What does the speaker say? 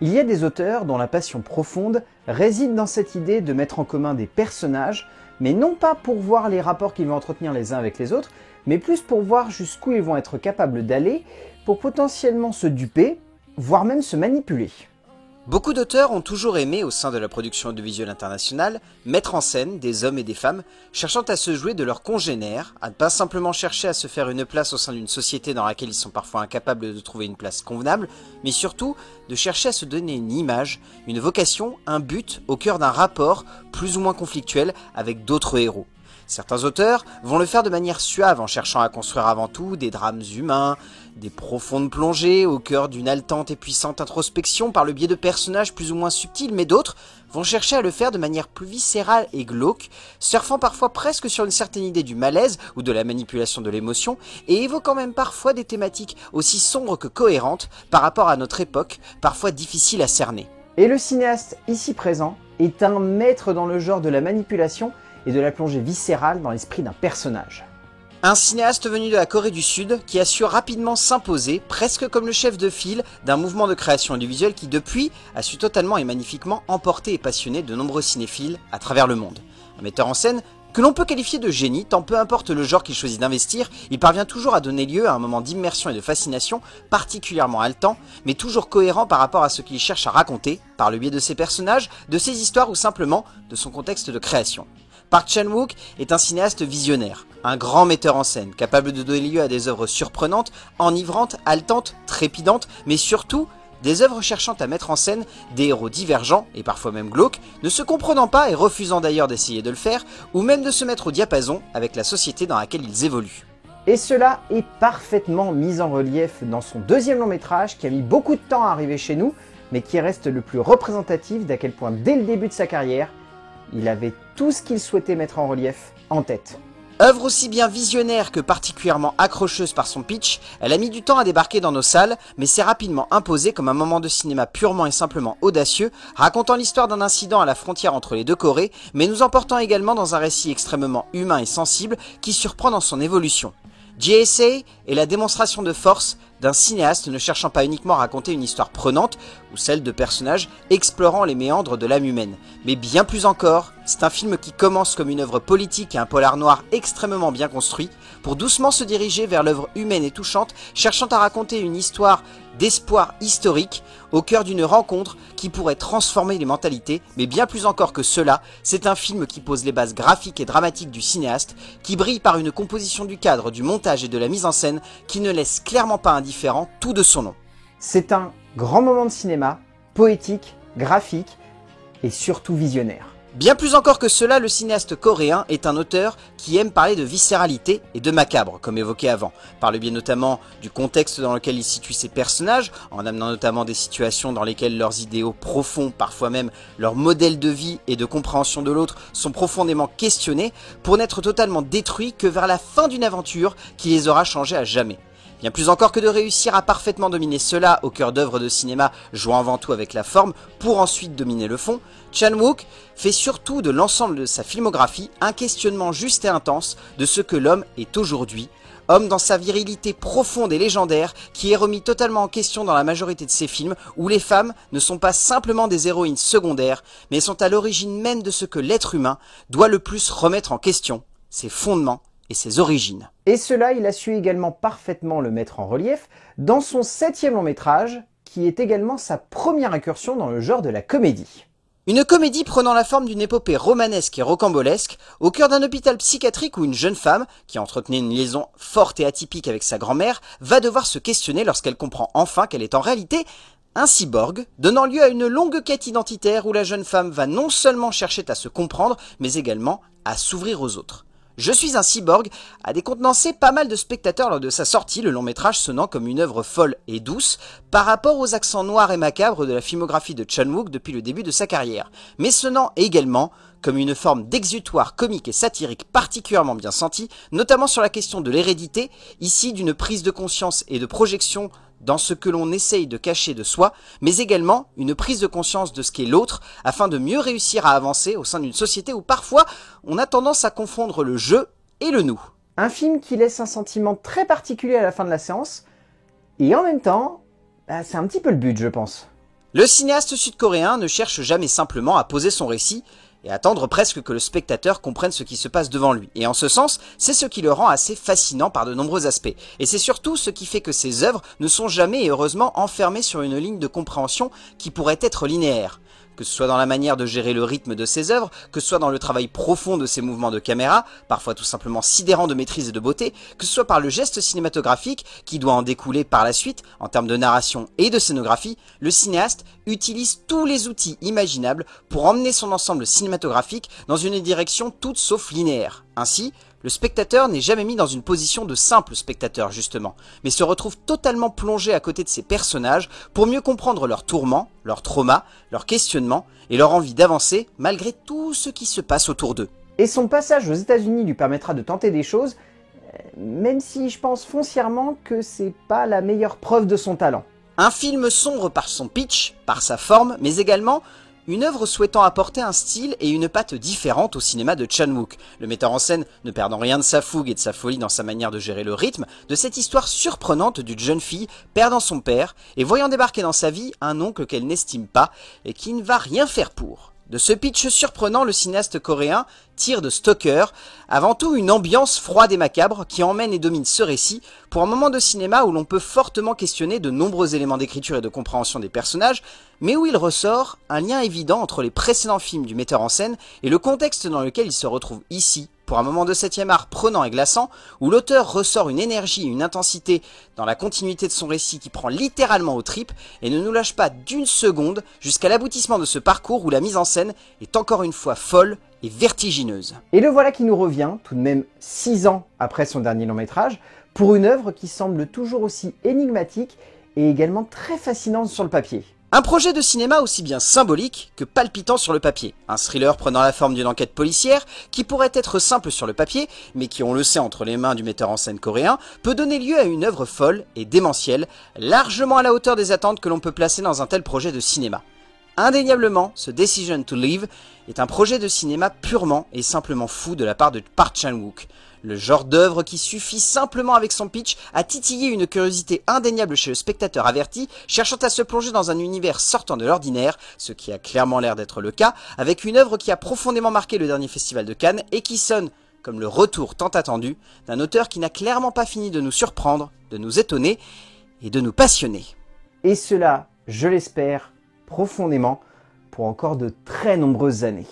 Il y a des auteurs dont la passion profonde réside dans cette idée de mettre en commun des personnages, mais non pas pour voir les rapports qu'ils vont entretenir les uns avec les autres, mais plus pour voir jusqu'où ils vont être capables d'aller pour potentiellement se duper, voire même se manipuler. Beaucoup d'auteurs ont toujours aimé, au sein de la production audiovisuelle internationale, mettre en scène des hommes et des femmes cherchant à se jouer de leurs congénères, à ne pas simplement chercher à se faire une place au sein d'une société dans laquelle ils sont parfois incapables de trouver une place convenable, mais surtout de chercher à se donner une image, une vocation, un but au cœur d'un rapport plus ou moins conflictuel avec d'autres héros. Certains auteurs vont le faire de manière suave en cherchant à construire avant tout des drames humains, des profondes plongées au cœur d'une haletante et puissante introspection par le biais de personnages plus ou moins subtils, mais d'autres vont chercher à le faire de manière plus viscérale et glauque, surfant parfois presque sur une certaine idée du malaise ou de la manipulation de l'émotion, et évoquant même parfois des thématiques aussi sombres que cohérentes par rapport à notre époque, parfois difficiles à cerner. Et le cinéaste ici présent est un maître dans le genre de la manipulation et de la plongée viscérale dans l'esprit d'un personnage. Un cinéaste venu de la Corée du Sud qui a su rapidement s'imposer, presque comme le chef de file d'un mouvement de création audiovisuelle qui depuis a su totalement et magnifiquement emporter et passionner de nombreux cinéphiles à travers le monde. Un metteur en scène que l'on peut qualifier de génie, tant peu importe le genre qu'il choisit d'investir, il parvient toujours à donner lieu à un moment d'immersion et de fascination particulièrement haletant, mais toujours cohérent par rapport à ce qu'il cherche à raconter, par le biais de ses personnages, de ses histoires ou simplement de son contexte de création. Park Chan-wook est un cinéaste visionnaire, un grand metteur en scène, capable de donner lieu à des œuvres surprenantes, enivrantes, haletantes, trépidantes, mais surtout des œuvres cherchant à mettre en scène des héros divergents, et parfois même glauques, ne se comprenant pas et refusant d'ailleurs d'essayer de le faire, ou même de se mettre au diapason avec la société dans laquelle ils évoluent. Et cela est parfaitement mis en relief dans son deuxième long métrage qui a mis beaucoup de temps à arriver chez nous, mais qui reste le plus représentatif d'à quel point dès le début de sa carrière, il avait tout ce qu'il souhaitait mettre en relief en tête. Œuvre aussi bien visionnaire que particulièrement accrocheuse par son pitch, elle a mis du temps à débarquer dans nos salles, mais s'est rapidement imposée comme un moment de cinéma purement et simplement audacieux, racontant l'histoire d'un incident à la frontière entre les deux Corées, mais nous emportant également dans un récit extrêmement humain et sensible qui surprend dans son évolution. JSA est la démonstration de force d'un cinéaste ne cherchant pas uniquement à raconter une histoire prenante ou celle de personnages explorant les méandres de l'âme humaine, mais bien plus encore, c'est un film qui commence comme une œuvre politique et un polar noir extrêmement bien construit, pour doucement se diriger vers l'œuvre humaine et touchante, cherchant à raconter une histoire d'espoir historique au cœur d'une rencontre qui pourrait transformer les mentalités, mais bien plus encore que cela, c'est un film qui pose les bases graphiques et dramatiques du cinéaste, qui brille par une composition du cadre, du montage et de la mise en scène qui ne laisse clairement pas indifférent tout de son nom. C'est un grand moment de cinéma, poétique, graphique et surtout visionnaire. Bien plus encore que cela, le cinéaste coréen est un auteur qui aime parler de viscéralité et de macabre, comme évoqué avant, par le biais notamment du contexte dans lequel il situe ses personnages, en amenant notamment des situations dans lesquelles leurs idéaux profonds, parfois même leur modèle de vie et de compréhension de l'autre, sont profondément questionnés, pour n'être totalement détruits que vers la fin d'une aventure qui les aura changés à jamais. Bien plus encore que de réussir à parfaitement dominer cela au cœur d'œuvres de cinéma jouant avant tout avec la forme pour ensuite dominer le fond, Chan-wook fait surtout de l'ensemble de sa filmographie un questionnement juste et intense de ce que l'homme est aujourd'hui, homme dans sa virilité profonde et légendaire qui est remis totalement en question dans la majorité de ses films où les femmes ne sont pas simplement des héroïnes secondaires mais sont à l'origine même de ce que l'être humain doit le plus remettre en question, ses fondements et ses origines. Et cela, il a su également parfaitement le mettre en relief dans son 7e long métrage, qui est également sa première incursion dans le genre de la comédie. Une comédie prenant la forme d'une épopée romanesque et rocambolesque, au cœur d'un hôpital psychiatrique où une jeune femme, qui entretenait une liaison forte et atypique avec sa grand-mère, va devoir se questionner lorsqu'elle comprend enfin qu'elle est en réalité un cyborg, donnant lieu à une longue quête identitaire où la jeune femme va non seulement chercher à se comprendre, mais également à s'ouvrir aux autres. Je suis un cyborg a décontenancé pas mal de spectateurs lors de sa sortie, le long métrage sonnant comme une œuvre folle et douce par rapport aux accents noirs et macabres de la filmographie de Chan-wook depuis le début de sa carrière, mais sonnant également comme une forme d'exutoire comique et satirique particulièrement bien sentie, notamment sur la question de l'hérédité, ici d'une prise de conscience et de projection dans ce que l'on essaye de cacher de soi, mais également une prise de conscience de ce qu'est l'autre, afin de mieux réussir à avancer au sein d'une société où parfois on a tendance à confondre le je et le nous. Un film qui laisse un sentiment très particulier à la fin de la séance, et en même temps, c'est un petit peu le but, je pense. Le cinéaste sud-coréen ne cherche jamais simplement à poser son récit et attendre presque que le spectateur comprenne ce qui se passe devant lui. Et en ce sens, c'est ce qui le rend assez fascinant par de nombreux aspects. Et c'est surtout ce qui fait que ses œuvres ne sont jamais et heureusement enfermées sur une ligne de compréhension qui pourrait être linéaire. Que ce soit dans la manière de gérer le rythme de ses œuvres, que ce soit dans le travail profond de ses mouvements de caméra, parfois tout simplement sidérant de maîtrise et de beauté, que ce soit par le geste cinématographique qui doit en découler par la suite, en termes de narration et de scénographie, le cinéaste utilise tous les outils imaginables pour emmener son ensemble cinématographique dans une direction toute sauf linéaire. Ainsi, le spectateur n'est jamais mis dans une position de simple spectateur justement, mais se retrouve totalement plongé à côté de ses personnages pour mieux comprendre leurs tourments, leurs traumas, leurs questionnements et leur envie d'avancer malgré tout ce qui se passe autour d'eux. Et son passage aux États-Unis lui permettra de tenter des choses, même si je pense foncièrement que c'est pas la meilleure preuve de son talent. Un film sombre par son pitch, par sa forme, mais également une œuvre souhaitant apporter un style et une patte différente au cinéma de Chan-wook, le metteur en scène ne perdant rien de sa fougue et de sa folie dans sa manière de gérer le rythme, de cette histoire surprenante d'une jeune fille perdant son père et voyant débarquer dans sa vie un oncle qu'elle n'estime pas et qui ne va rien faire pour. De ce pitch surprenant, le cinéaste coréen tire de Stalker avant tout une ambiance froide et macabre qui emmène et domine ce récit pour un moment de cinéma où l'on peut fortement questionner de nombreux éléments d'écriture et de compréhension des personnages, mais où il ressort un lien évident entre les précédents films du metteur en scène et le contexte dans lequel il se retrouve ici, pour un moment de 7e art prenant et glaçant, où l'auteur ressort une énergie et une intensité dans la continuité de son récit qui prend littéralement aux tripes et ne nous lâche pas d'une seconde jusqu'à l'aboutissement de ce parcours où la mise en scène est encore une fois folle et vertigineuse. Et le voilà qui nous revient, tout de même 6 ans après son dernier long métrage, pour une œuvre qui semble toujours aussi énigmatique et également très fascinante sur le papier. Un projet de cinéma aussi bien symbolique que palpitant sur le papier. Un thriller prenant la forme d'une enquête policière qui pourrait être simple sur le papier, mais qui, on le sait, entre les mains du metteur en scène coréen, peut donner lieu à une œuvre folle et démentielle, largement à la hauteur des attentes que l'on peut placer dans un tel projet de cinéma. Indéniablement, ce Decision to Live est un projet de cinéma purement et simplement fou de la part de Park Chan-wook. Le genre d'œuvre qui suffit simplement avec son pitch à titiller une curiosité indéniable chez le spectateur averti, cherchant à se plonger dans un univers sortant de l'ordinaire, ce qui a clairement l'air d'être le cas, avec une œuvre qui a profondément marqué le dernier festival de Cannes et qui sonne comme le retour tant attendu d'un auteur qui n'a clairement pas fini de nous surprendre, de nous étonner et de nous passionner. Et cela, je l'espère profondément, pour encore de très nombreuses années.